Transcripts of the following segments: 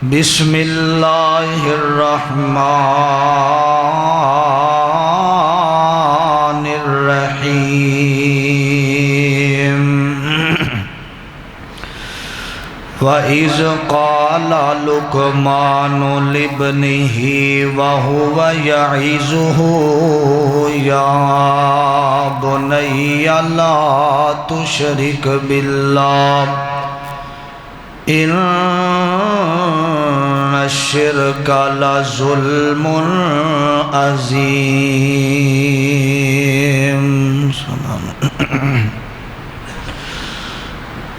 بسم اللہ الرحمن الرحیم وَإِذْ قَالَ لُقْمَانُ لِابْنِهِ وَهُوَ يَعِظُهُ يَا بُنَيَّ لَا تُشْرِكْ بِاللَّهِ إِنَّ الشِّرْكَ لَظُلْمٌ عَظِيمٌ۔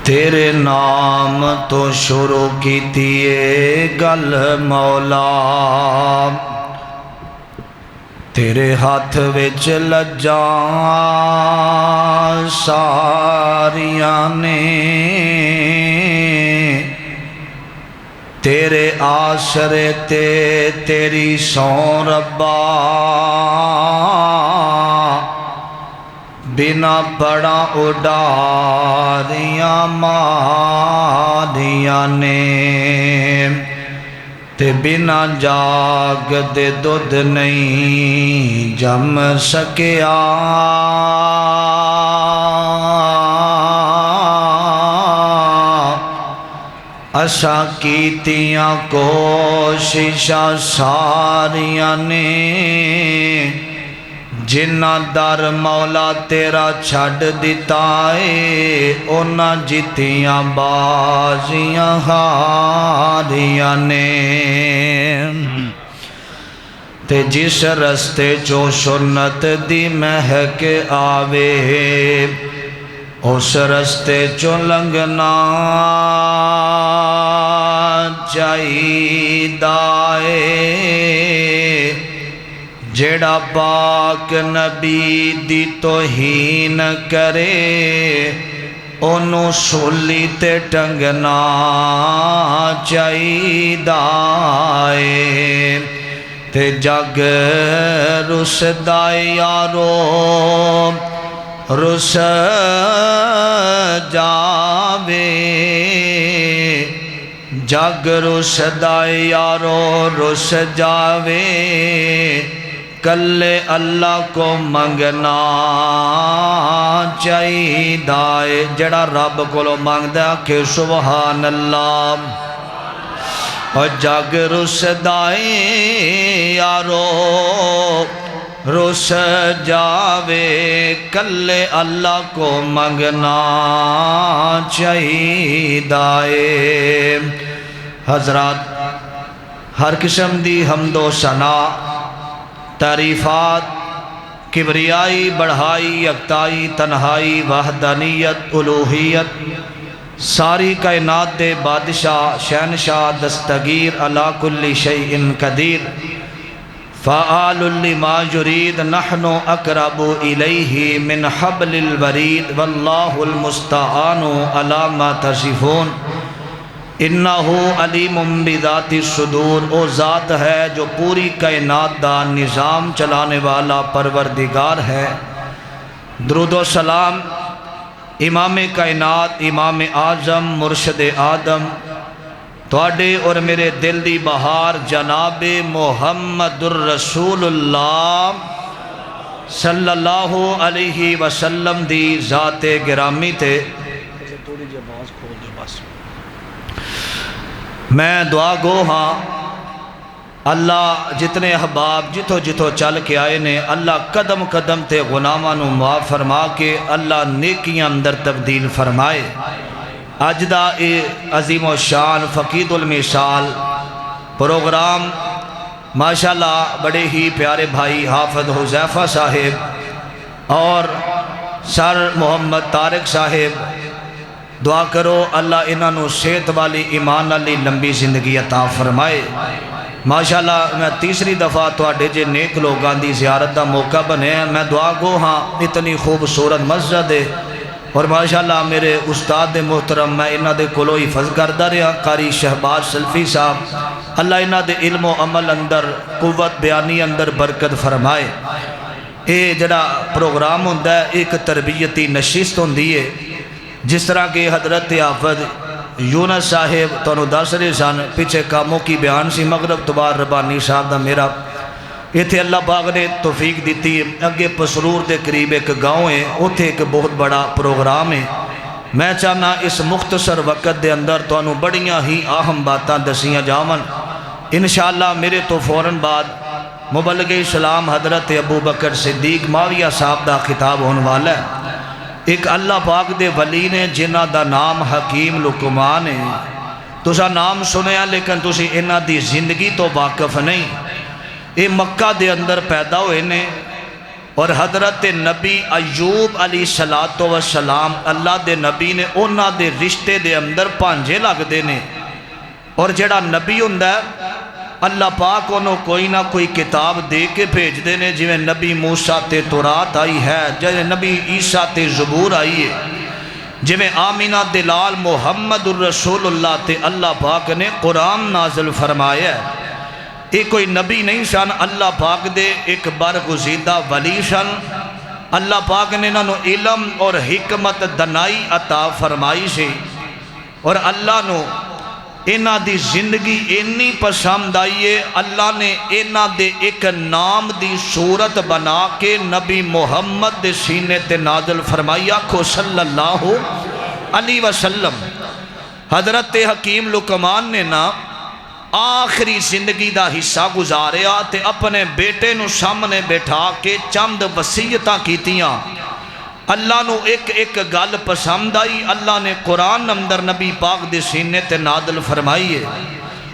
تیرے نام تو شروع کیتیے گل مولا، تیرے ہاتھ وچ لجاں ساریاں نے، تیرے آسرے تے تیری سوں ربا، بنا بڑا اڈاریاں ماریاں نے، تے بنا جاگ دے دودھ نہیں جم سکیا، اساں کیتیاں کوششاں ساریاں نے، جنہ در مولا تیرا چھڑ دیتا ہے، انہاں جیتیاں بازیاں ہاریاں نے، تے جس رستے چو سنت دی مہک آوے، اس رستے چو لنگنا چاہیدا ہے، جیڑا پاک نبی دی توہین کرے، انہوں سولی تے ٹنگنا چاہیدا ہے، تے جگ رسدا یارو رس جاوے، جگ رسدا یارو رس جاوے، کلے اللہ کو منگنا چاہیدا ہے، جڑا رب کولو مانگدا کہ سبحان اللہ، اور جگ رسدا یارو رس جاوے، کلے اللہ کو منگنا چاہیدا ہے۔ حضرات، ہر قسم دی حمد و ثنا، تعریفات، کبریائی، بڑھائی، یکتائی، تنہائی، وحدانیت، الوہیت، ساری کائنات دے بادشاہ، شہنشاہ، دستگیر، علی کل شیء قدیر، فعال لما یرید، نحن اقرب الیہ من حبل الورید، واللہ المستعان علی ما تصفون، انہ علیم بذات الصدور۔ او ذات ہے جو پوری کائنات دا نظام چلانے والا پروردگار ہے۔ درود و سلام امام کائنات، امام اعظم، مرشد آدم، تواڈے اور میرے دل دی بہار جناب محمد الرسول اللہ صلی اللہ علیہ وسلم دی ذات گرامی تے۔ میں دعا گو ہاں، اللہ جتنے احباب جتو جتو چل کے آئے نے، اللہ قدم قدم تے غلاماں نو معاف فرما کے اللہ نیکیاں اندر تبدیل فرمائے۔ اج دا اے عظیم و شان فقید المثال پروگرام ماشاءاللہ بڑے ہی پیارے بھائی حافظ حذیفہ صاحب اور سر محمد طارق صاحب، دعا کرو اللہ انہاں نو صحت والی ایمان والی لمبی زندگی عطا فرمائے۔ ماشاءاللہ میں تیسری دفعہ تواڈے جے نیک لوگاں دی زیارت دا موقع بنے، میں دعا گو ہاں، اتنی خوبصورت مسجد ہے، اور ماشاءاللہ میرے استاد محترم، میں انہاں دے کولو حفظ کردہ رہا، قاری شہباز سلفی صاحب، اللہ انہاں دے علم و عمل اندر، قوت بیانی اندر برکت فرمائے۔ اے جڑا پروگرام ہوندہ ہے ایک تربیتی نشست ہوندی ہے، جس طرح کہ حضرت حافظ یونس صاحب تانوں دس رہے سن پیچھے کاموں کی بیان سی مغرب تو بعد ربانی صاحب دا میرا ایتھے اللہ پاک نے توفیق دیتی ہے اگے پسرور دے قریب ایک گاؤں ہے اوتھے ایک بہت بڑا پروگرام ہے میں چاہنا اس مختصر وقت دے اندر تانوں بڑیاں ہی اہم باتاں دسیاں جاون انشاءاللہ میرے تو فوراً بعد مبلغ اسلام حضرت ابو بکر صدیق معاویہ صاحب دا خطاب ہونے والا ہے ایک اللہ پاک دے ولی نے جنہ دا نام حکیم لقمان ہے تسا نام سنیا لیکن تسی انہ دی زندگی تو واقف نہیں اے مکہ دے اندر پیدا ہوئے نے اور حضرت نبی ایوب علیہ السلام اللہ دے نبی نے انہ دے رشتے دے اندر پانجے لگ دے نے اور جڑا نبی ہوندہ ہے اللہ پاک انہوں کوئی نہ کوئی کتاب دے کے بھیج دے نے جویں نبی موسیٰ تے تورات آئی ہے جویں نبی عیسیٰ تے زبور آئی ہے جویں آمینہ دلال محمد الرسول اللہ تے اللہ پاک نے قرآن نازل فرمایا ہے ایک کوئی نبی نہیں شان اللہ پاک دے ایک برگزیدہ ولی شان اللہ پاک نے انہوں علم اور حکمت دنائی عطا فرمائی سے اور اللہ نو انہ دی زندگی انی پسند آئیے اللہ نے انہ دے ایک نام دی صورت بنا کے نبی محمد دے سینے تے نازل فرمائی آکھو صلی اللہ علیہ وسلم حضرت حکیم لقمان نے نا آخری زندگی دا حصہ گزاریا تے اپنے بیٹے نو سامنے بیٹھا کے چند وصیتاں کیتیاں اللہ نو ایک ایک گل پسند آئی اللہ نے قرآن اندر نبی پاک دے سینے تے نازل فرمائی ہے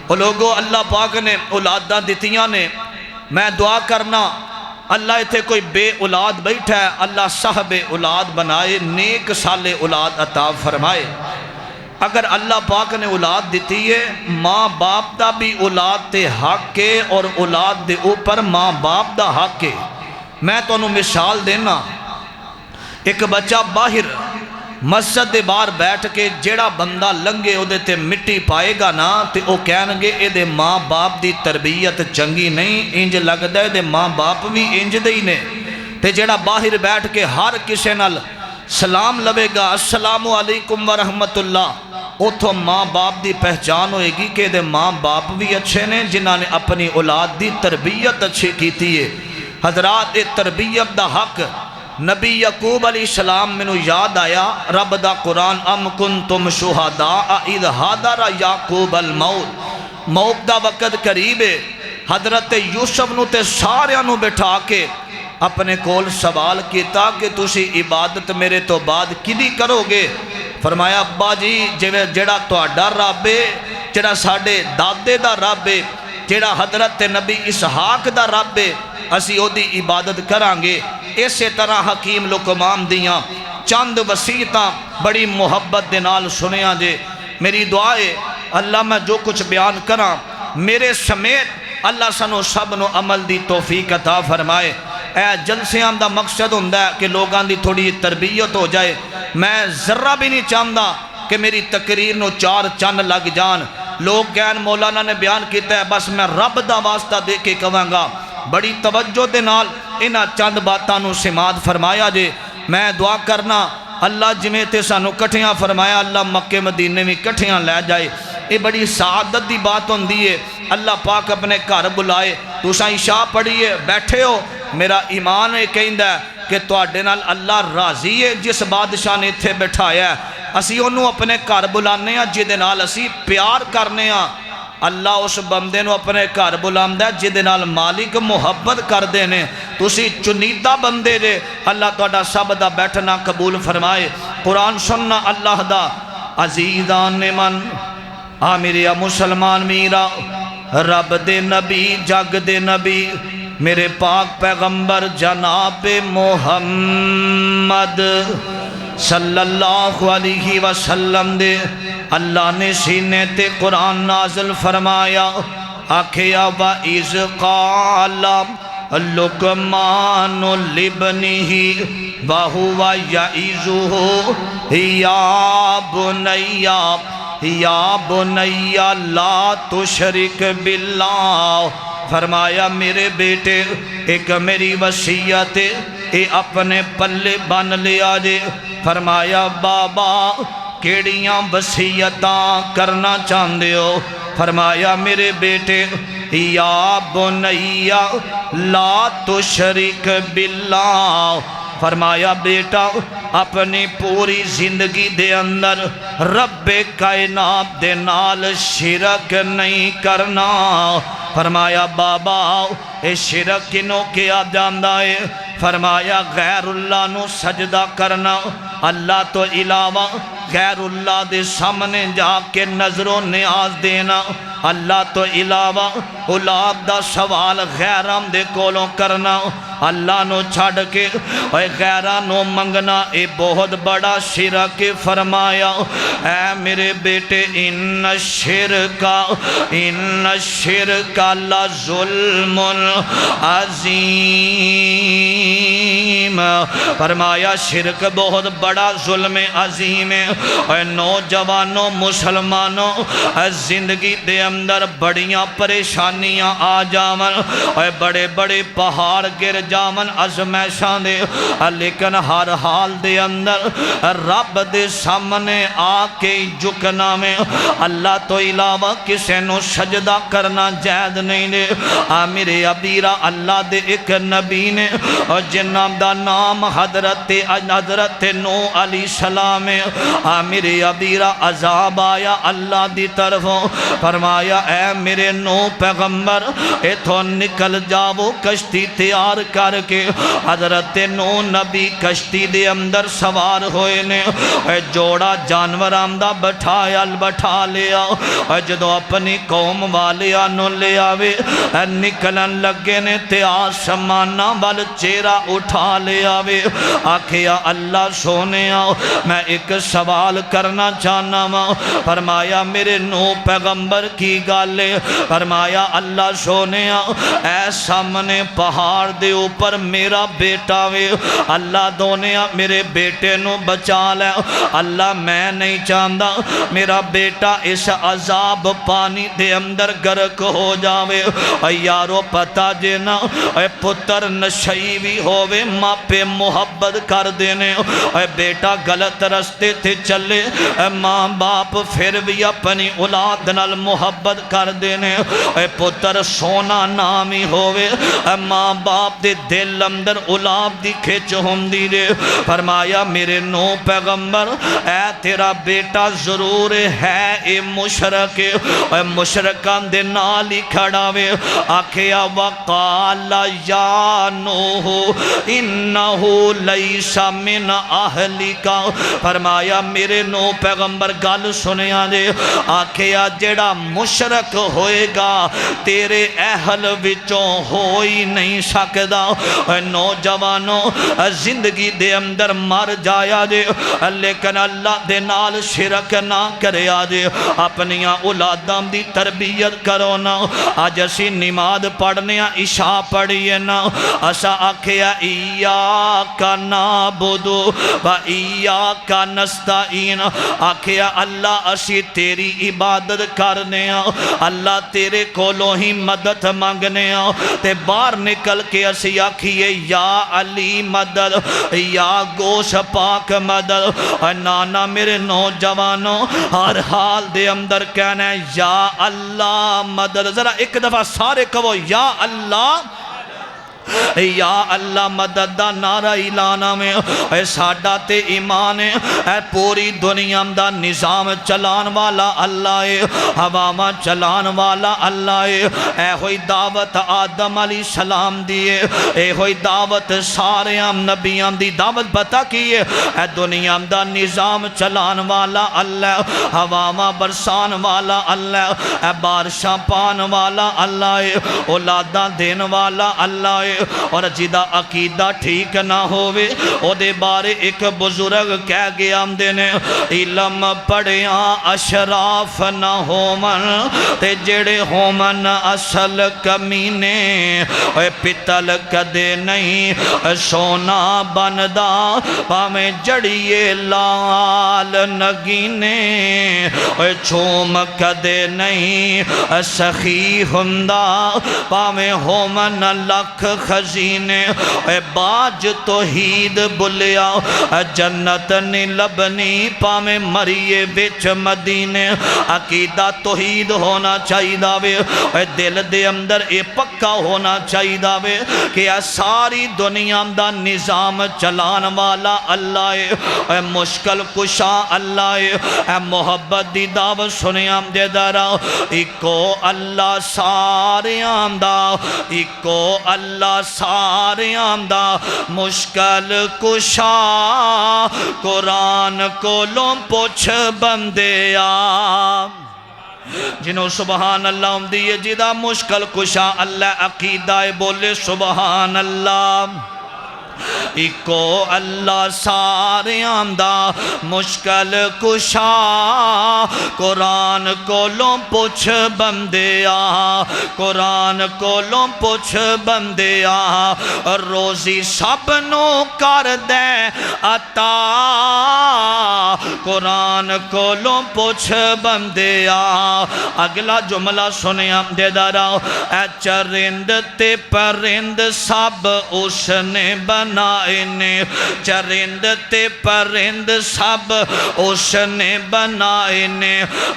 اور لوگوں اللہ پاک نے اولاداں دتیاں نے میں دعا کرنا اللہ اتھے کوئی بے اولاد بیٹھا ہے اللہ صاحب اولاد بنائے نیک سال اولاد عطا فرمائے اگر اللہ پاک نے اولاد دیتی ہے ماں باپ دا بھی اولاد تے حق کے اور اولاد دے اوپر ماں باپ دا حق کے میں تو انہوں مثال دینا ایک بچہ باہر مسجد دے باہر بیٹھ کے جیڑا بندہ لنگے او دے تے مٹی پائے گا نا تے او کہنگے اے دے ماں باپ دی تربیت چنگی نہیں انج لگ دے دے ماں باپ بھی انج دے ہی نے تے جیڑا باہر بیٹھ کے ہر کسے نال سلام لوے گا السلام علیکم ورحمت اللہ اتھو ماں باپ دی پہچان ہوئے گی کہ دے ماں باپ بھی اچھے نے جنہاں نے اپنی اولاد دی تربیت اچھی کیتی ہے حضرات تربیت دا حق نبی یعقوب علیہ السلام میں یاد آیا رب دا قرآن ام کنتم شہداء اذ حضر یعقوب الموت موت دا وقت قریب ہے حضرت یوسف نو تے ساریاں نو بٹھا کے اپنے کول سوال کیتا کہ تسی عبادت میرے تو بعد کدی کرو گے فرمایا ابا جی جڑا تہاڈا رب ہے جڑا ساڈے دادے دا رب ہے جڑا حضرت نبی اسحاق دا رب ہے اسی او دی عبادت کرانگے اسی طرح حکیم لقمان دیاں چند وصیتاں بڑی محبت دے نال سنیاں جے میری دعا ہے اللہ میں جو کچھ بیان کراں میرے سمیت اللہ سنو سب نو عمل دی توفیق عطا فرمائے اے جلسیاں دا مقصد ہوندہ ہے کہ لوگاں دی تھوڑی تربیت ہو جائے میں ذرہ بھی نہیں چاہتا کہ میری تقریر نو چار چند لگ جان لوگ کہن مولانا نے بیان کیتا ہے بس میں رب دا واسطہ دے کے کہاں گا بڑی توجہ دے نال انہاں چند باتاں نو سماعت فرمایا جے میں دعا کرنا اللہ جمیں تے سانو کٹھیاں فرمایا اللہ مکہ مدینے میں کٹھیاں لے جائے یہ بڑی سعادت دی بات ہوندی ہے اللہ پاک اپنے گھر بلائے تساں عشاء پڑھیے بیٹھے ہو میرا ایمان ہے کہندا ہے کہ تواڈے نال اللہ راضی ہے جس بادشاہ نے اتھے بٹھایا ہے اسی انہوں اپنے گھر بلانے ہیں جدے نال اسی پیار کرنے ہیں اللہ اس بندے نو اپنے گھر بلاندا ہے جدے نال مالک محبت کر دینے تسی چنیدہ بندے دے اللہ تہاڈا سب دا بیٹھنا قبول فرمائے قرآن سننا اللہ دا عزیزان من میرے مسلمان میرا رب دے نبی جگ دے نبی میرے پاک پیغمبر جناب محمد صلی اللہ علیہ وسلم دے اللہ نے سینے تے قرآن نازل فرمایا آکھیا وَإِذْ قَالَ لُقْمَانُ لِابْنِهِ وَهُوَ يَعِظُهُ یا بنی لا تشرک باللہ فرمایا میرے بیٹے ایک میری وصیت اے اپنے پلے بن لیا جے فرمایا بابا کیڑیاں وصیتاں کرنا چاہندے ہو؟ فرمایا میرے بیٹے یا بنیا لا تشرک باللہ، فرمایا بیٹا اپنی پوری زندگی دے اندر رب کائنات دے نال شرک نہیں کرنا۔ فرمایا بابا اے شرک کنوں کیا جاندا ہے؟ فرمایا غیر اللہ نو سجدہ کرنا، اللہ تو علاوہ غیر اللہ دے سامنے جا کے نظر و نیاز دینا، اللہ تو علاوہ اولاد دا سوال غیرام دے کولوں کرنا، اللہ نو چھڑ کے غیران نو منگنا، اے بہت بڑا شرک۔ فرمایا اے میرے بیٹے ان الشرک لظلم عظیم، فرمایا شرک بہت بڑا ظلم عظیم ہے۔ اے نوجوانوں مسلمانوں زندگی دے اندر بڑیاں پریشانیاں آ جاون، اے بڑے بڑے پہاڑ گر جاون ازمائشاں دے، لیکن ہر حال دے اندر رب دے سامنے آ کے جھکنا میں، اللہ تو علاوہ کسے نو سجدہ کرنا جائز نہیں دے۔ میرے ابیرا اللہ دے ایک نبی نے جناب دا نام حضرت نوح علیہ السلام ہے، میرے ابیرا عذاب آیا اللہ دی طرفوں، فرمایا اے میرے نوح پیغمبر ایتھوں نکل جاؤ، کشتی تیار کر کے حضرت نوح نبی کشتی دے اندر سوار ہوئے نے، جوڑا جانور آمدہ بٹھا لیا، جدو اپنی قوم والیاں نو لے آوے نکلن لگے نے تے آسمانہ وال چہرہ اٹھا لے آوے، آکھیا اللہ سونے آؤ میں ایک سوال کرنا چاہنا ہوں۔ فرمایا میرے نوح پیغمبر کی گالے، فرمایا اللہ سونے آؤ اے سامنے پہاڑ دے اوپر میرا بیٹا وے، اللہ دونیا میرے بیٹے نو بچا لے، اللہ میں نہیں چاہتا میرا بیٹا اس عذاب پانی دے اندر گرک ہو جاوے۔ یارو پتا جینا اے پتر نشئی بھی ہووے ماں پہ محبت کر دینے، اے بیٹا غلط رستے تھے چلے، اے ماں باپ پھر بھی اپنی اولاد نال محبت کر دینے، اے پتر سونا نامی ہووے، اے ماں باپ دے دل اندر اولاد دی کھچ ہوندی دے۔ فرمایا میرے نوح پیغمبر اے تیرا بیٹا ضرور ہے اے مشرک، اے مشرکان دے نالی کھڑا وے، آکھیا وقال یا نوح انہو لیس من اہلکا، فرمایا میرے نوح پیغمبر گل سنیا دے، آکھیا جڑا مشرک ہوئے گا تیرے اہل وچوں ہوئی نہیں سکدا۔ نوجوانوں زندگی دے اندر مر جایا جے لیکن اللہ دے نال شرک نہ کریا جے، اپنیاں اولاداں دی تربیت کرو نا۔ آج اسی نماز پڑھنے عشاء پڑھیے نا، اسا آکھیا ایاک نعبد و ایاک نستعین، آکھیا اللہ اسی تیری عبادت کرنے اللہ تیرے کولوں ہی مدد مانگنے تے باہر نکل کے اسی آکھیے یا علی مدد، یا گوش پاک مدد۔ نانا میرے نوجوانوں ہر حال دے اندر کہنا ہے یا اللہ مدد، ذرا ایک دفعہ سارے کہو یا اللہ، یا اللہ مدد دا نعرہ اعلانہ میں، اے ساڈا تے ایمان ہے، اے پوری دنیا دا نظام چلان والا اللہ ہے، ہواما چلان والا اللہ ہے، اے ہوئی دعوت آدم علیہ السلام دیئے، اے ہوئی دعوت سارے نبیان دی دعوت بتا کیے، اے دنیا دا نظام چلان والا اللہ، ہواما برسان والا اللہ، اے بارشاں پان والا اللہ ہے، اولاداں دین والا اللہ ہے۔ اور جدہ عقیدہ ٹھیک نہ ہوئے او دے بارے ایک بزرگ کہہ گیا دینے، علم پڑھیاں اشراف نہ ہومن تے جڑے ہومن اصل کمینے، اے پتل کدے نہیں سونا بندہ پامیں جڑیے لال نگینے، اے چھوم کدے نہیں سخی ہندہ پامیں ہومن لکھ خزینے اے باج توحید بلیا جنت نہیں لبنی پامیں مریے وچ مدینے عقیدہ توحید ہونا چاہیے داوے اے دل دے اندر اے پکا ہونا چاہیے داوے کہ اے ساری دنیا دا نظام چلان والا اللہ اے مشکل کشا اللہ اے محبت دی دعوت سنیاں دے دارا ایکو اللہ سارے آمدہ ایکو اللہ سارے آمدہ مشکل کشا قرآن کو لوں پوچھ بندے آم جنہوں سبحان اللہ ہم دیئے جدہ مشکل کشا اللہ عقیدہ بولے سبحان اللہ ایکو اللہ سارے آمدہ مشکل کشا قرآن کولوں پوچھ بندے آ قرآن کولوں پوچھ بندے آ روزی سب نو کر دے عطا قرآن کولوں پوچھ بندے آ اگلا جملہ سنے ہم دے دارا اے چرند تے پرند سب اس نے بنائے نے چرند تے پرند سب اس نے بنائے نے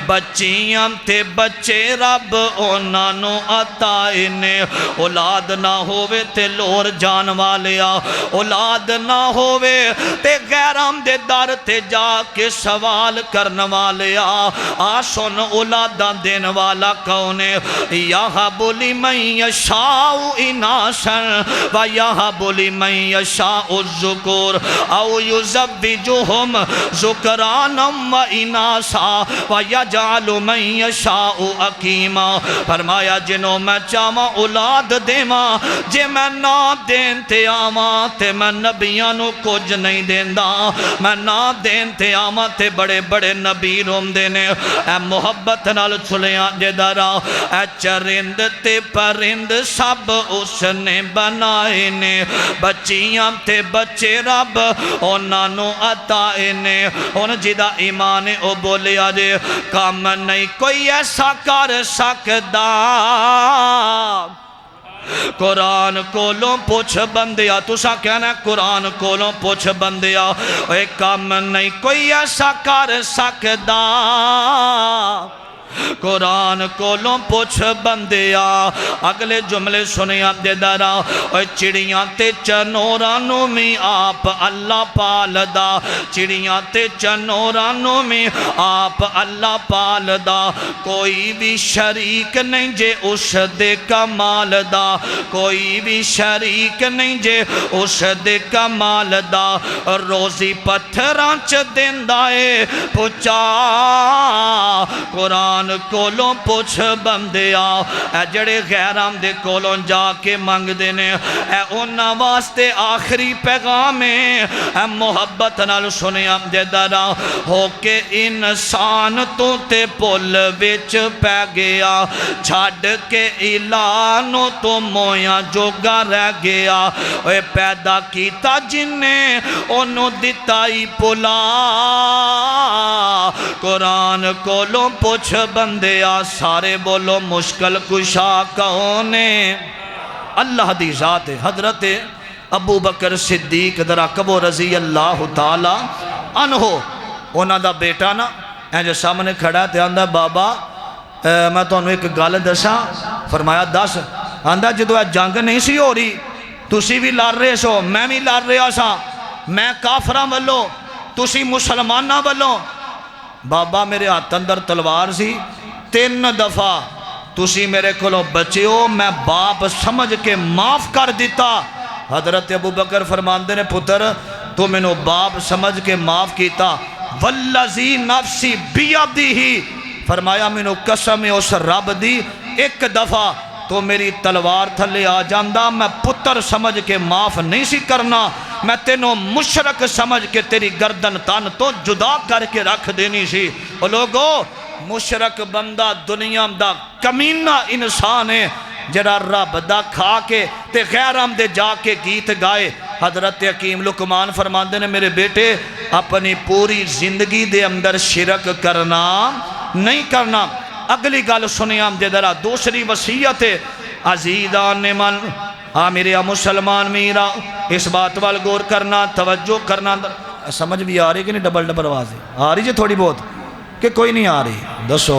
بچیاں تے بچے رب انہوں عطائے نے اولاد نہ ہوئے تے لور جان والیا اولاد نہ ہوئے تے غیرام دے در تے جا کے سوال کرن والیا آسن اولاداں دین والا کونے یہب لمن یشاء اناسن و یہب لمن یشاء الذکور او یزوجہم ذکرانا و اناسا و یجعل من یشاء عقیما فرمایا جنہوں میں چاہاں اولاد دیواں جے میں نہ دین تے آواں تے میں نبیانوں کچھ نہیں دیندہ میں نہ دین تے آواں تے بڑے بڑے نبی روم دینے اے محبت نال چھلیاں جے دارا اے چرند تے پرند سب اس نے بنائے نے بچیاں تے بچے رب انہوں عطائے نے ان جدہ ایمان او بولے آجے کام نہیں کوئی ایسا کر سکدا قرآن کولوں پوچھ بندیا تسا کہنا ہے قرآن کولوں پوچھ بندیا اے کام نہیں کوئی ایسا کر سکدا قرآن کولوں پوچھ بندیا اگلے جملے سنیاں دے دارا اے چڑیاں تے چنورانوں میں آپ اللہ پالدا چڑیاں تے چنورانوں میں آپ اللہ پالدا کوئی بھی شریک نہیں جے اس دے کمال دا کوئی بھی شریک نہیں جے اس دے کمال دا روزی پتھرانچ دیندائے پچا قرآن کولوں پوچھ بندیا اے جڑے غیرام دے کولوں جا کے مانگ دینے اے انہاں واسطے آخری پیغام اے محبت نال سنیاں دے دارا ہو کے انسان تو تے پل وچ پہ گیا چھاڑ کے اعلانوں تو مویاں جوگا رہ گیا اے پیدا کیتا جنہیں انہوں دتائی پلا قرآن کولوں پوچھ بندیا سارے بولو مشکل کشا کونے اللہ دی ذات حضرت ابو بکر صدیق درکبو رضی اللہ تعالی عنہ انہاں دا بیٹا نا جو سامنے کھڑا تے آندہ بابا میں تو انہوں ایک گال دسا فرمایا دس آندہ جدو ہے جنگ نہیں سی ہو رہی تسی بھی لڑ رہے سو میں بھی لڑ رہا سا میں کافراں والوں تسی مسلماناں والوں بابا میرے ہاتھ اندر تلوار سی 3 دفعہ تسی میرے کولوں بچے ہو میں باپ سمجھ کے معاف کر دیتا حضرت ابو بکر فرماندے نے پتر تو میں نو باپ سمجھ کے معاف کیتا والذی نفسی بیدیہی فرمایا میں نو قسم اس رب دی 1 دفعہ تو میری تلوار تھلے آ جاندہ میں پتر سمجھ کے معاف نہیں سی کرنا میں تینوں مشرک سمجھ کے تیری گردن تان تو جدا کر کے رکھ دینی سی وہ لوگو مشرک بندہ دنیا دا کمینہ انسان ہے جرا رب دا کھا کے تے غیرام دے جا کے گیت گائے حضرت حکیم لقمان فرماندے نے میرے بیٹے اپنی پوری زندگی دے اندر شرک کرنا نہیں کرنا اگلی گل سنیاں دے درہ دوسری وصیت عزیزان من میرے مسلمان میرا اس بات وال غور کرنا، توجہ کرنا. سمجھ بھی آ رہی کہ نہیں؟ ڈبل ڈبل آواز آ رہی جی تھوڑی بہت کہ کوئی نہیں آ رہی؟ دسو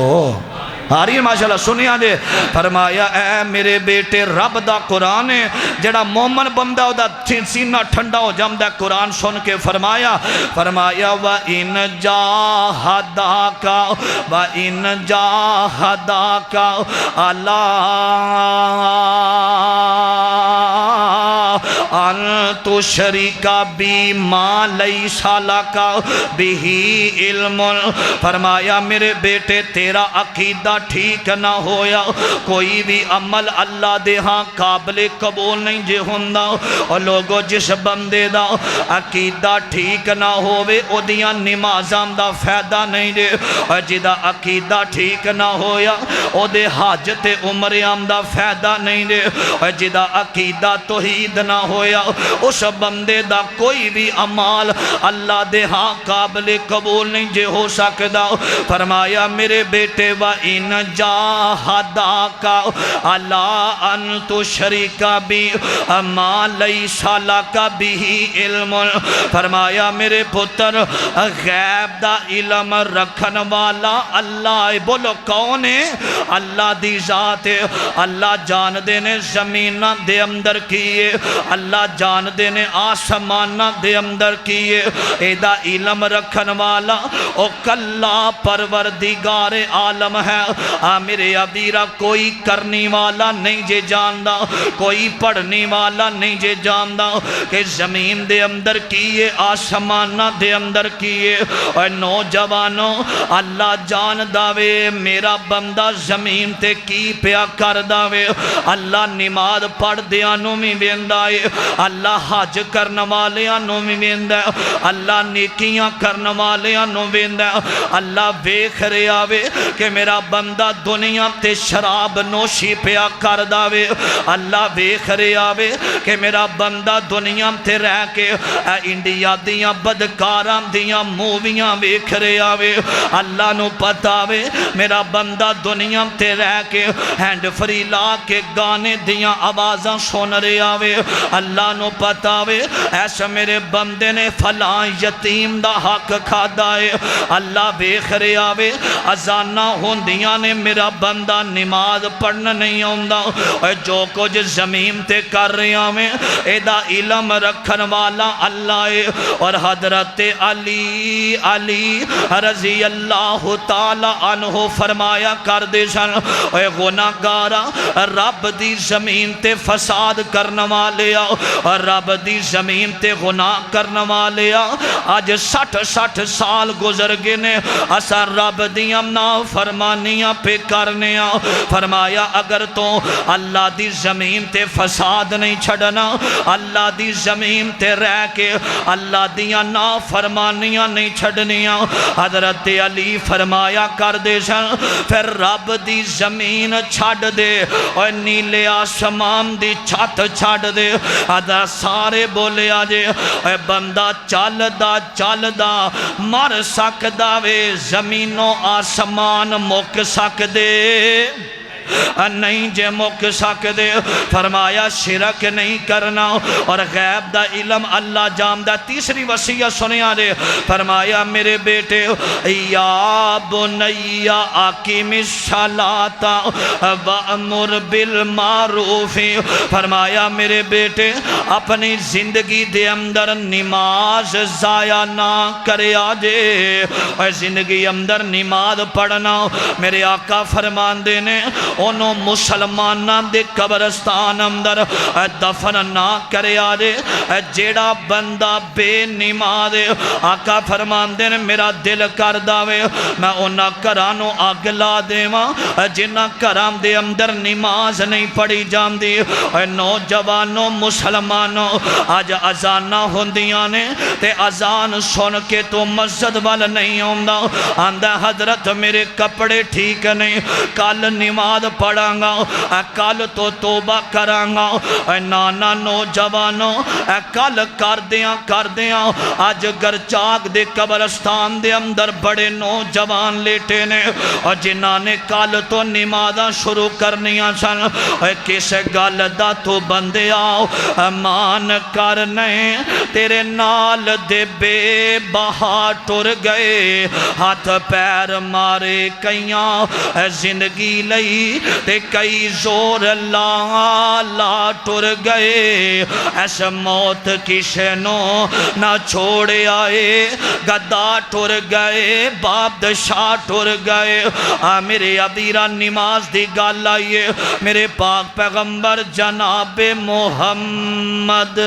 آ رہی ہے ماشاءاللہ. سنیا جے فرمایا اے میرے بیٹے رب دا قرآن ہے جڑا مومن بندہ دا سینہ ٹھنڈا ہو جامدہ. قرآن سن کے فرمایا وَإِنْ جَاهَدَاكَ وَإِنْ جَاهَدَاكَ عَلَىٰ أَن تُشْرِكَ بِي مَا لَيْسَ لَكَ بِهِ عِلْمٌ. فرمایا میرے بیٹے تیرا عقیدہ ٹھیک نہ ہویا، کوئی بھی عمل اللہ دے ہاں قابل قبول نہیں جے ہوندا. اور لوگو جس بندے دا عقیدہ ٹھیک نہ ہووے او دیاں نمازاں دا فائدہ نہیں جے. اور جدا عقیدہ ٹھیک نہ ہویا او دے حج تے عمریاں دا فائدہ نہیں جے. اور جدا عقیدہ توحید نہ ہویا اس بندے دا کوئی بھی عمال اللہ دے ہاں قابل قبول نہیں جے ہو سکدا. فرمایا میرے بیٹے وَإِنْ جَاهَدَاكَ عَلَىٰ أَن تُشْرِكَ بِي مَا لَيْسَ لَكَ بِهِ عِلْمٌ. فرمایا میرے پتر غیب دا علم رکھن والا اللہ ہے. بولو کون ہے؟ اللہ دی ذات ہے. اللہ جان دینے زمین دے اندر کیے، اللہ جان دینے آسمان دے اندر کیے. ایدہ علم رکھن والا او کلا پروردگار عالم ہے. میرے ابیرہ کوئی کرنی والا نہیں جے جاندہ، کوئی پڑھنی والا نہیں جے جاندہ کہ زمین دے اندر کیے، آسمان دے اندر کیے. اور نوجوانوں اللہ جان داوے میرا بندہ زمین تے کی پیا کر داوے. اللہ نماز پڑھ دیانوں میں بیندائے، اللہ حج کرنے والیانوں میں بیندائے، اللہ نیکیاں کرنے والیانوں بیندائے. اللہ ویکھ رہے آوے کہ میرا بندہ دنیا تے شراب نوشی پیا کر داوے. اللہ ویکھ رہے آوے کہ میرا بندہ دنیا تے رہ کے انڈیا دیاں بدکاراں دیاں موویاں ویکھ رہے آوے. اللہ نو پتا وے میرا بندہ دنیا تے رہ کے ہینڈ فری لا کے گانے دیاں آوازاں سن رہے آوے. اللہ نو پتا وے ایسا میرے بندے نے فلاں یتیم دا حق کھا دائے. اللہ ویکھ رہے آوے ازانہ ہوندیاں نے میرا بندہ نماز پڑھنا نہیں ہوندہ. اور جو کچھ زمین تے کر رہے آوے ایدہ علم رکھن والا اللہ ہے. اور حضرت علی رضی اللہ تعالی عنہ فرمایا کر دے سن اے گناہگارا رب دی زمین تے فساد کرنا والیا، رب دی زمین تے گناہ کرنا والیا. آج 60 سال گزر گئے نے اسا رب دیاں نافرمانیاں پہ کرنے. فرمایا اگر تو اللہ دی زمین تے فساد نہیں چھڑنا، اللہ دی زمین تے رہ کے اللہ دیاں نافرمانیاں نہیں چھڑنیاں، حضرت علی فرمایا کر دے سن پھر رب دی زمین چھڑ دے اور نیلے آسمان دی چھت چھڑ دے. حضرت سارے بولے آجے اے بندہ چل دا مر سکدا وے، زمین و آسمان مک سکدے نہیں جے مک سکدے. فرمایا شرک نہیں کرنا اور غیب دا علم اللہ جامدہ. تیسری وصیت سنیا دے فرمایا میرے بیٹے یا بنی اقیم الصلاۃ وامر بالمعروف. فرمایا میرے بیٹے اپنی زندگی دے اندر نماز ضائع نہ کرے آجے. اور زندگی اندر نماز پڑھنا میرے آقا فرماندے نے انہوں مسلمانان دے قبرستان اندر دفن نہ کرے آجے. جیڑا بندہ بے نماز آقا فرمان دے میرا دل کر داوے میں انہاں کرانوں آگ لا دے ماں جنہاں کرام دے اندر نماز نہیں پڑھی جام دی. نوجوانوں مسلمانوں آج ازانہ ہوندیاں نے تے ازان سن کے تو مسجد وال نہیں ہوندہ. آندہ حضرت میرے کپڑے ٹھیک نہیں، کل نماز پڑھاں گا کل تو توبہ کراں گا نانا نوجوانوں کل کر دیاں آج گرچاک دے قبرستان دے اندر بڑے نوجوان لیٹے نے اور جنہاں نے کل تو نمازاں شروع کرنیاں سن کس گل دا تو بندے آؤ مان کرنے تیرے نال دے بے بہا ٹر گئے ہاتھ پیر مارے کئیاں زندگی لئی تے کئی زور لا ٹر گئے ایسا موت کسے نو نہ چھوڑے آئے گدا ٹر گئے بادشاہ ٹر گئے میرے عبیرہ نماز دی گال آئیے میرے پاک پیغمبر جناب محمد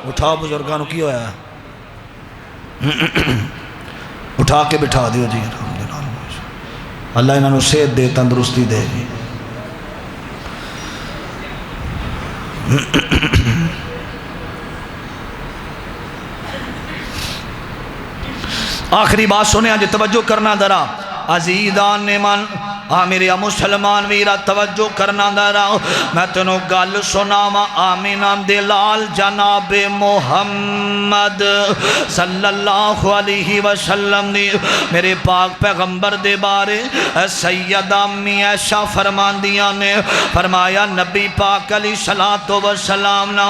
اٹھا بزرگانوں کی ہویا ہے اٹھا کے بٹھا دیو جی اللہ انہوں نے صحت دے تندرستی دے جی آخری بات سنے آج توجہ کرنا درا عزیزان من میرے مسلمان ویرہ توجہ کرنا درا میں تنو گل سناما آمینہ دلال جناب محمد صلی اللہ علیہ وسلم دی میرے پاک پیغمبر دے بارے سیدہ امی عائشہ فرمان دیا نے فرمایا نبی پاک علیہ السلام نا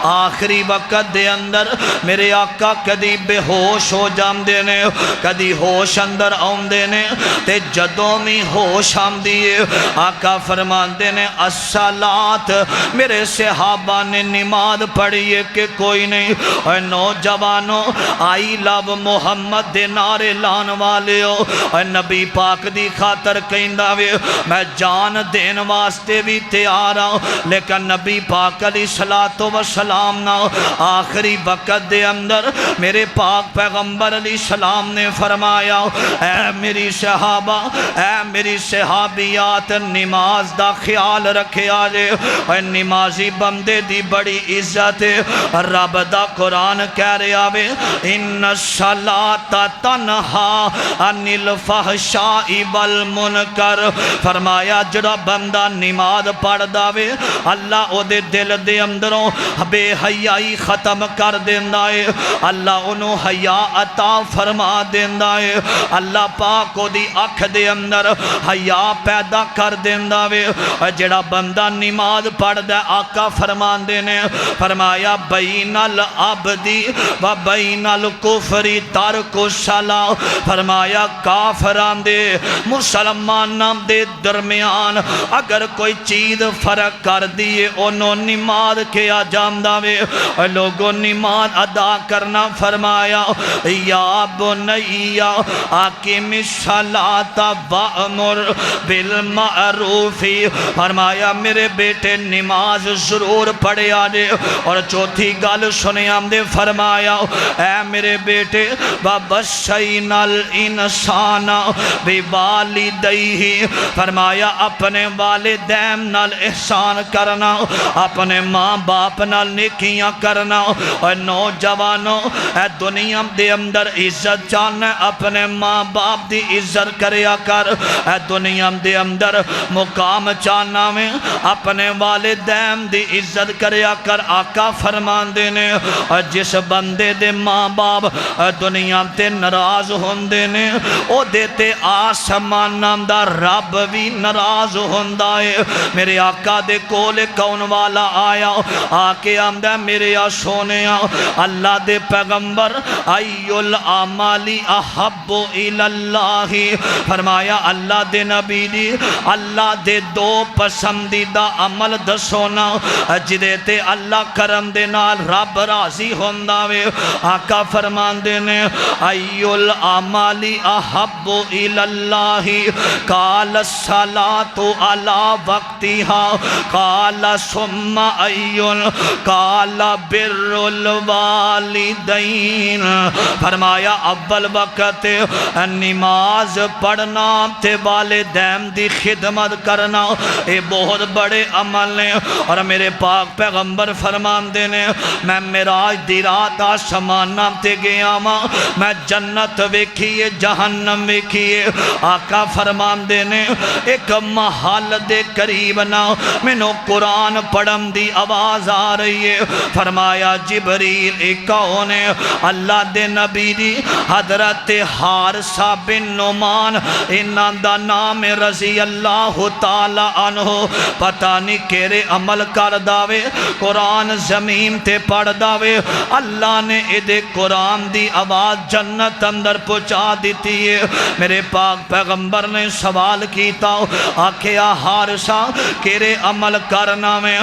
آخری وقت دے اندر میرے آقا کدی بے ہوش ہو جام دینے کدی ہوش اندر آم دینے تے جدوں میں ہوش ہم دیئے آقا فرمان دینے الصلاۃ میرے صحابہ نے نماز پڑھئے کہ کوئی نہیں اور نوجوانوں آئی لو محمد دے نعرے لان والے ہو اور نبی پاک دی خاطر کہندہ وے میں جان دین واسطے بھی تیار ہوں لیکن نبی پاک علیہ السلام نا آخری وقت دے اندر میرے پاک پیغمبر علیہ السلام نے فرمایا اے میری صحابہ اے میری صحابیات نماز دا خیال رکھے آجے اور نمازی بندے دی بڑی عزت ہے رب دا قرآن کہہ رہے آوے ان الصلاۃ تنہا عن الفحشاء والمنکر فرمایا جڑا بندہ نماز پڑھ داوے اللہ او دے دل دے اندروں بے حیائی ختم کر دیندہ ہے اللہ انہوں حیاء عطا فرما دیندہ ہے اللہ پاک کو دی اکھ دے اندر حیاء پیدا کر دیندہ وے جڑا بندہ نماز پڑھ دے آقا فرمان دینے فرمایا بین العبدی و بین الکفری ترک الصلاۃ فرمایا کافران دے مسلمانان دے درمیان اگر کوئی چیز فرق کر دیئے انہوں نماز کیا جامدہ وے لوگوں نماز ادا کرنا فرمایا یا بنیا آقیم الصلاۃ وامر بالمعروفی فرمایا میرے بیٹے نماز ضرور پڑھے آجے اور چوتھی گل سنے ہم دے فرمایا اے میرے بیٹے وَبَشَّيْنَ الْإِنسَانَ بِوَالِدَيْهِ فرمایا اپنے والدین نال احسان کرنا اپنے ماں باپ نال نیکیاں کرنا اور نوجوانوں اے دنیا دے اندر عزت چاہنا اپنے ماں باپ دی عزت کریا کر اے دنیا دے اندر مقام چاہنا میں اپنے والدین دی عزت کریا کر آقا فرمان دینے اور جس بندے دے ماں باپ دنیا تے نراز ہوندے نے او دیتے آسمان نام دا رب بھی نراز ہوندہ ہے میرے آقا دے کولے کون والا آیا آکے آمدہ میرے سونے اللہ دے پیغمبر ایو العمالی احب الاللہ فرمایا اللہ دے نبی دی اللہ دے دو پسندیدہ عمل دسونا جدے تے اللہ کرم دے نال رب راضی ہوندہ وے آقا فرمان دینے ایو العمالی احب الاللہ قال الصلاة علی وقتها قال ثم ایو قال بر الوالدین فرمایا اول وقت نماز پڑھنا تے والے والدین دی خدمت کرنا یہ بہت بڑے عمل نے۔ اور میرے پاک پیغمبر فرماندے نے میں معراج دی رات آسماناں تے گیا ماں، میں جنت ویکھیے جہنم ویکھیے۔ آقا فرماندے نے ایک محل دے قریب نہ مینوں قرآن پڑھن دی آواز آ رہی ہے۔ فرمایا جبریل ایک کون ہے؟ اللہ دے نبی دی حضرت حارثہ بن نعمان، انہاں دا نام رضی اللہ تعالی عنہ۔ پتہ نہیں کیرے عمل کر داوے، قرآن زمین تے پڑھ داوے، اللہ نے ادھے قرآن دی آواز جنت اندر پہنچا دیتی ہے۔ میرے پاک پیغمبر نے سوال کیتا، آکھیا حارثہ کیرے عمل کرنا میں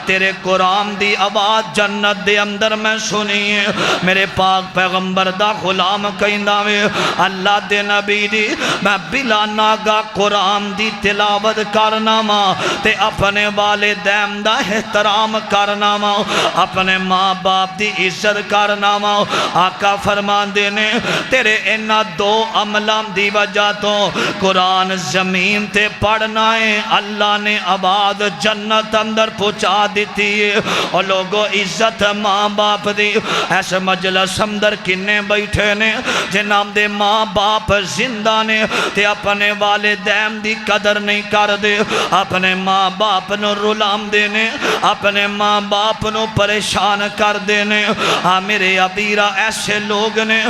تیرے قرآن دی آواز جنت دے اندر میں سنی ہے۔ میرے پاک پیغمبر دا غلام کہندا وے اللہ دے نبی دی میں بلا ناگا قرآن دی تلاوت کرنا ماں تے اپنے والدین دا احترام کرنا ماں، اپنے ماں باپ دی عزت کرنا ماں۔ آقا فرماندے نے تیرے انہاں دو عملاں دی وجہ تو قرآن زمین تے پڑھنا ہے، اللہ نے آواز جنت اندر پہنچا دیتی ہے۔ اور لوگوں عزت ماں باپ دی ایسے مجلس اندر کنے بیٹھے نے جنہاں دے ماں باپ زندہ نے تے اپنے والدین دی قدر نہیں کر دے، اپنے ماں باپ نو رلام دینے، اپنے ماں باپ نو پریشان کر دینے۔ میرے ابیرہ ایسے لوگ نے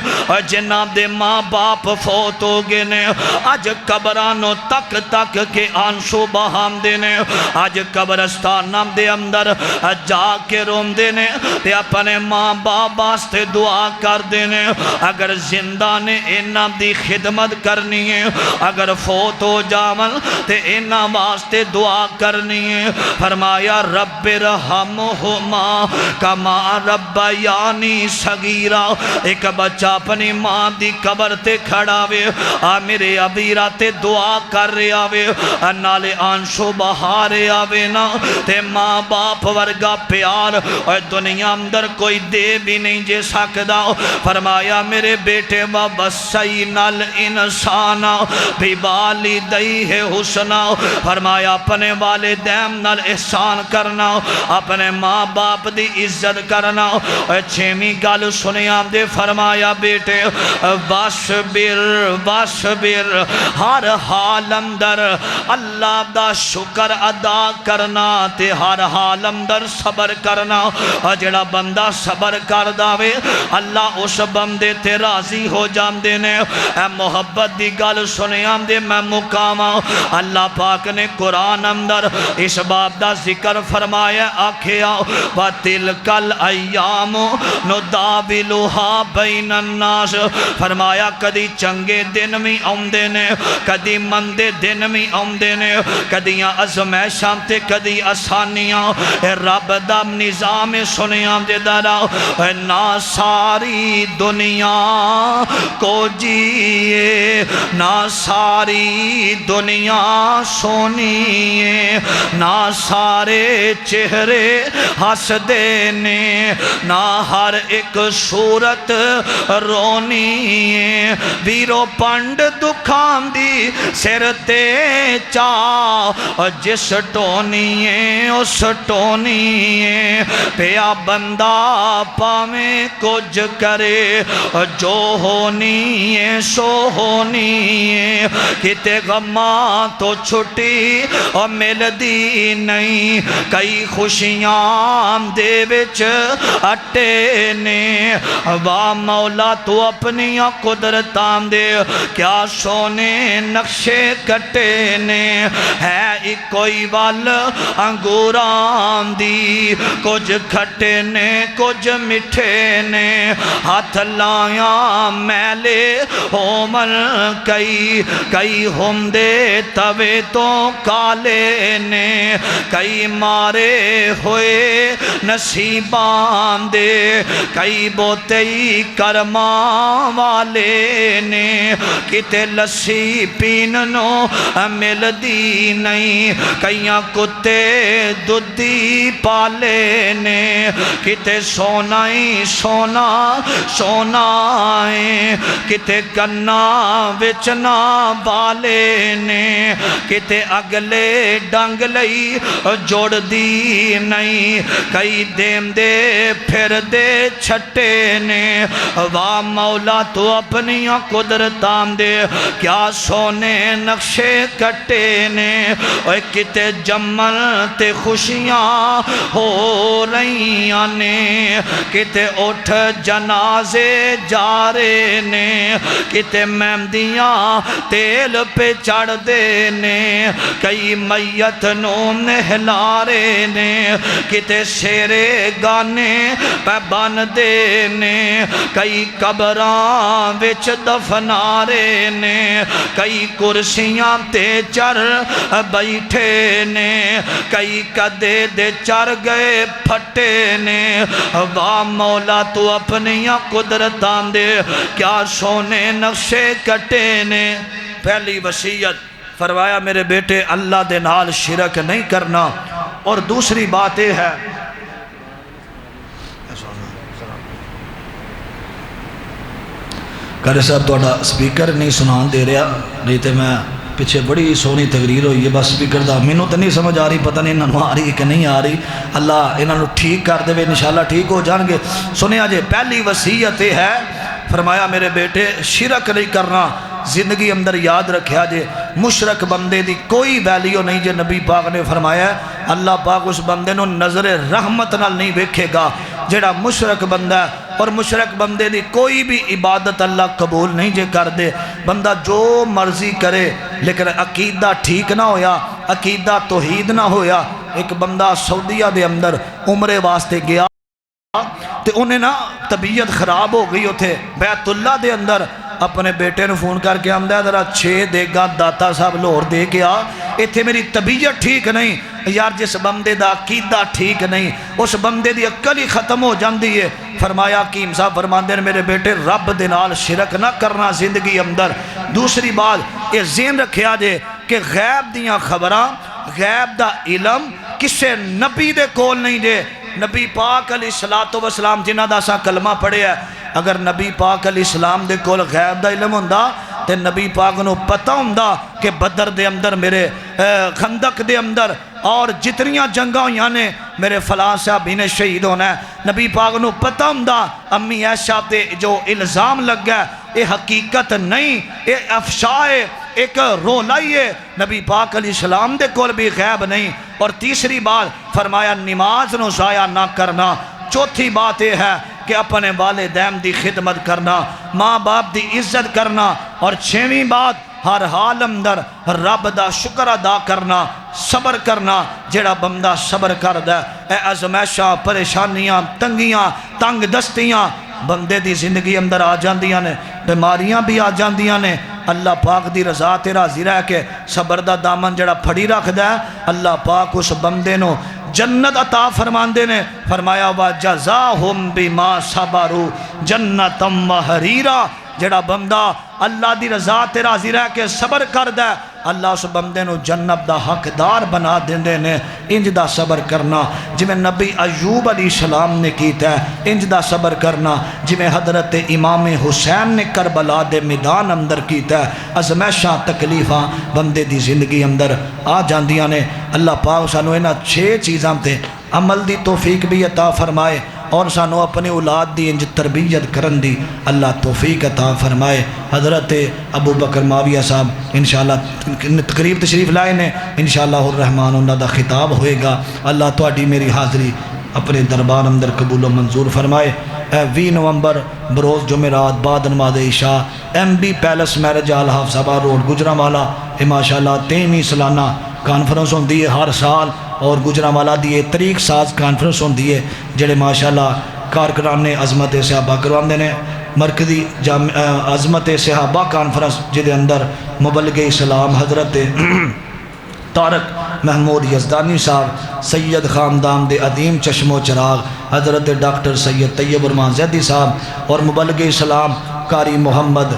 جنہاں دے ماں باپ فوت ہو گئے نے، آج قبرانوں تک تک کے آنسو بہام دینے، آج قبرستانوں دے اندر جا کے روم دینے تے اپنے ماں باپ واسطے دعا کر دینے۔ اگر زندہ نے انہاں دی خدمت کرنی ہے، اگر فوت ہو جاون تے انہاں واسطے دعا کرنی ہے۔ فرمایا رب ارحمہما کما ربیانی صغیرا۔ ایک بچہ اپنی ماں دی قبر تے کھڑا وے، میرے ابیرہ تے دعا کر رہے آوے، نالے آنسو بہا رہے آوے نا تے ماں باپ ورگا پیار اور دنیا اندر کوئی دے بھی نہیں جے سکدا۔ فرمایا میرے بیٹے وَبَسَّيْنَا الْإِنسَانَ بِوَالِدَيْهِ حُسْنًا۔ فرمایا اپنے والدین نال احسان کرنا، اپنے ماں باپ دی عزت کرنا۔ اور چھویں گل سنیا دے فرمایا بیٹے وَاصْبِرْ وَاصْبِرْ، ہر حال اندر اللہ دا شکر ادا کرنا تے ہر حال اندر صبر کرنا۔ جڑا بندہ صبر کر داوے اللہ اس بندے تے راضی ہو جاندے نے۔ اے محبت دی گل سنیا دے میں مقامہ، اللہ پاک نے قرآن اندر اس باب دا ذکر فرمایا، آکھیا وَتِلْكَ الْأَيَّامُ نُدَاوِلُهَا بَيْنَ النَّاسِ۔ فرمایا کدی چنگے دن بھی آندے نے، کدی مندے دن بھی آندے نے، کدیاں ازمیشاں تے کدی آسانیاں۔ اے رب دا نظام سنیا دے دارا، نہ ساری دنیا کو جیے، نہ ساری دنیا سونیے، نہ سارے چہرے ہس دینے، نہ ہر ایک صورت رونیے۔ ویرو پنڈ دکھان دی سر تے چاہ، جس ٹونیے اس ٹونیے، پیا بندہ پاویں کچھ کرے، جو ہونی ہے سو ہونی ہے۔ کتے غماں تو چھٹی اور مل دی نہیں، کئی خوشیاں دے وچ اٹے نے۔ واہ مولا تو اپنی قدرتاں دے کیا سونے نقشے کٹے نے۔ ہے ایک کوئی وال انگوراں دی، کچھ کھٹے نے کچھ مٹھے نے۔ ہاتھ لایا میلے ہومن کئی ہندے توے تو کالے نے، کئی مارے ہوئے نصیبان دے، کئی بوتئی کرماں والے نے۔ کتے لسی پیننو مل دی نہیں، کئیاں کتے دودھی پالے نے۔ کتے سونا ہی سونا سونا ہے، کتے کنا وچنا والے رے نے کتے اگلے ڈنگ لئی جوڑ دی نہیں کئی دیم دے پھر دے چھٹے نے واہ مولا تو اپنی قدرتاں دے کیا سونے نقشے کٹے نے اوے کتے جمل تے خوشیاں ہو رہیاں نے کتے اٹھ جنازے جا رہے نے کتے مہندیاں تیل پہ چڑھ دے نے کئی میت نو نہلا رہے نے کتے شیرے گانے پہ بن دے نے کئی قبراں وچ دفنا رہے نے کئی کرسیاں تے چر بیٹھے نے کئی کدے دے چر گئے پھٹے نے واہ مولا تو اپنی قدرتاں دے کیا سونے نقشے کٹے نے پہلی وصیت فرمایا میرے بیٹے اللہ دے نال شرک نہیں کرنا اور دوسری بات یہ ہے کاری صاحب توڑا سپیکر نہیں سنان دے رہا نہیں تے میں پیچھے بڑی سونی تقریر ہوئی ہے بس سپیکر دا مینوں تو نہیں سمجھ آ رہی پتہ نہیں انہوں آ رہی کہ نہیں آ رہی اللہ انہوں ٹھیک کر دے انشاءاللہ ٹھیک ہو جان گے سنیا جے پہلی وصیت ہے فرمایا میرے بیٹے شرک نہیں کرنا زندگی اندر یاد رکھیا جے مشرک بندے دی کوئی ویلیو نہیں جے نبی پاک نے فرمایا ہے اللہ پاک اس بندے نو نظر رحمت نال نہیں ویکھے گا جڑا مشرک بندہ ہے اور مشرک بندے دی کوئی بھی عبادت اللہ قبول نہیں جے کر دے بندہ جو مرضی کرے لیکن عقیدہ ٹھیک نہ ہویا عقیدہ توحید نہ ہویا ایک بندہ سعودیہ دے اندر عمرے واسطے گیا تے انہیں نا طبیعت خراب ہو گئی ہوتے بیت اللہ دے اندر اپنے بیٹے نے فون کر کے آمدہ ذرا 6 دے گا داتا صاحب لور دے کے آ ایتھے میری طبیعت ٹھیک نہیں یار جس بندے دا عقیدہ ٹھیک نہیں اس بندے دی عقل ہی ختم ہو جاندی ہے فرمایا حکیم صاحب فرماندے نے میرے بیٹے رب دے نال شرک نہ کرنا زندگی اندر دوسری بات یہ ذہن رکھیا جے کہ غیب دیاں خبراں غیب دا علم کسے نبی دے کول نہیں جے نبی پاک علیہ السلام جنہ دا سا کلمہ پڑھے ہے اگر نبی پاک علیہ السلام دے کول غیب دا علم ہوندہ تے نبی پاک نو پتہ ہوندہ کہ بدر دے اندر میرے خندق دے اندر اور جتنیاں جنگاں ہویاں نے میرے فلاں صاحبی نے شہید ہونا ہے نبی پاک نو پتہ ہوندہ امی عائشہ تے جو الزام لگ گیا اے حقیقت نہیں اے افشائے ایک رولائی ہے نبی پاک علیہ السلام دے کول بھی غیب نہیں اور تیسری بات فرمایا نماز نو ضائع نہ کرنا چوتھی بات یہ ہے کہ اپنے والدین دی خدمت کرنا ماں باپ دی عزت کرنا اور چھویں بات ہر حال اندر رب دا شکر ادا کرنا صبر کرنا جڑا بندہ صبر کردہ اے ازمائشاں پریشانیاں تنگیاں تنگ دستیاں بندے دی زندگی اندر آ جاندیاں نے بیماریاں بھی آ جاندیاں نے اللہ پاک دی رضا تے راضی رہ کے صبر دا دامن جڑا پھڑی رکھ دے اللہ پاک اس بندے نو جنت عطا فرماندے نے فرمایا وَجَزَاهُمْ بِمَا صَبَرُوا جَنَّةً وَحَرِيرًا جڑا بندہ اللہ دی رضا تے راضی رہ کے صبر کر دے اللہ اس بندے نو جنت دا حقدار بنا دیندے نے انج دا صبر کرنا جویں نبی ایوب علیہ السلام نے کیتا ہے انج دا صبر کرنا جویں حضرت امام حسین نے کربلا دے میدان اندر کیتا ہے ازمائشاں تکلیفاں بندے دی زندگی اندر آ جاندیاں نے اللہ پاک سانو انہاں 6 چیزاں تے عمل دی توفیق بھی عطا فرمائے اور سانو اپنی اولاد دی انج تربیت کرن دی اللہ توفیق عطا فرمائے حضرت ابو بکر معاویہ صاحب انشاءاللہ تقریب تشریف لائے نے انشاءاللہ الرحمن انہاں دا خطاب ہوئے گا اللہ تہاڈی میری حاضری اپنے دربار اندر قبول و منظور فرمائے 20 نومبر بروز جمعرات بعد نماز عشاء M B palace marriage hall Hafizabad road Gujranwala ماشاءاللہ 23ویں سالانہ کانفرنس ہوندی ہے ہر سال اور گجرانوالہ دی طریق ساز کانفرنس ہوندی ہے جڑے ماشاءاللہ کارکنان نے عظمت صحابہ کرواندے نے مرکزی عظمت صحابہ کانفرنس جدے اندر مبلغ اسلام حضرت طارق محمود یزدانی صاحب سید خاندان دے عظیم چشم و چراغ حضرت ڈاکٹر سید طیب الرحمان زیدی صاحب اور مبلغ اسلام قاری محمد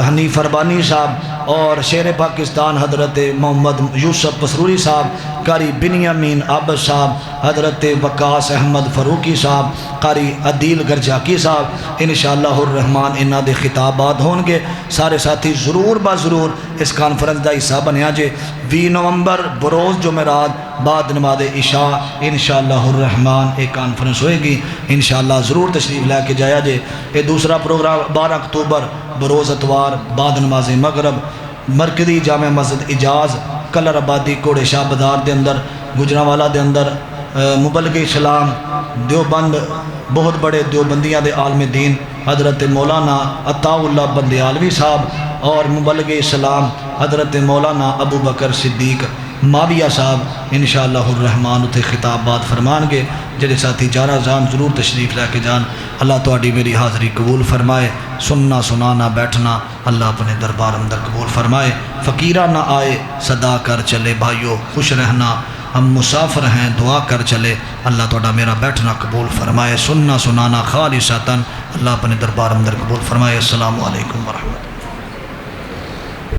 حنیف اربانی صاحب اور شیر پاکستان حضرت محمد یوسف پسروری صاحب قاری بنیامین عابد صاحب، حضرت وقاص احمد فاروقی صاحب، قاری عدیل گرجاکی صاحب، انشاءاللہ الرحمن انہاں دے خطابات ہون گے۔ سارے ساتھی ضرور ضرور اس کانفرنس دا حصہ بنیا جے۔ 20 نومبر بروز جمعرات بعد نماز عشاء انشاءاللہ الرحمن ایک کانفرنس ہوئے گی، انشاءاللہ ضرور تشریف لے کے جایا جے۔ یہ دوسرا پروگرام 12 اکتوبر بروز اتوار بعد نماز مغرب مرکزی جامع مسجد اجاز کلر آبادی کوڑے شاہ بازار دے اندر گجرانوالا دے اندر مبلغ اسلام دیوبند بہت بڑے دیوبندیاں دے عالم دین حضرت مولانا عطا اللہ بندیالوی صاحب اور مبلغ اسلام حضرت مولانا ابو بکر صدیق ماویہ صاحب انشاءاللہ الرحمن اتھے خطابات فرمان گے۔ جڑے ساتھی جانا جان ضرور تشریف لے کے جان۔ اللہ تہاڈی میری حاضری قبول فرمائے، سننا سنانا بیٹھنا اللہ اپنے دربار اندر قبول فرمائے۔ فقیرہ نہ آئے صدا کر چلے بھائیو خوش رہنا، ہم مسافر ہیں دعا کر چلے۔ اللہ تہاڈا میرا بیٹھنا قبول فرمائے، سننا سنانا خالصتاً اللہ اپنے دربار اندر قبول فرمائے۔ السلام علیکم ورحمۃ اللہ۔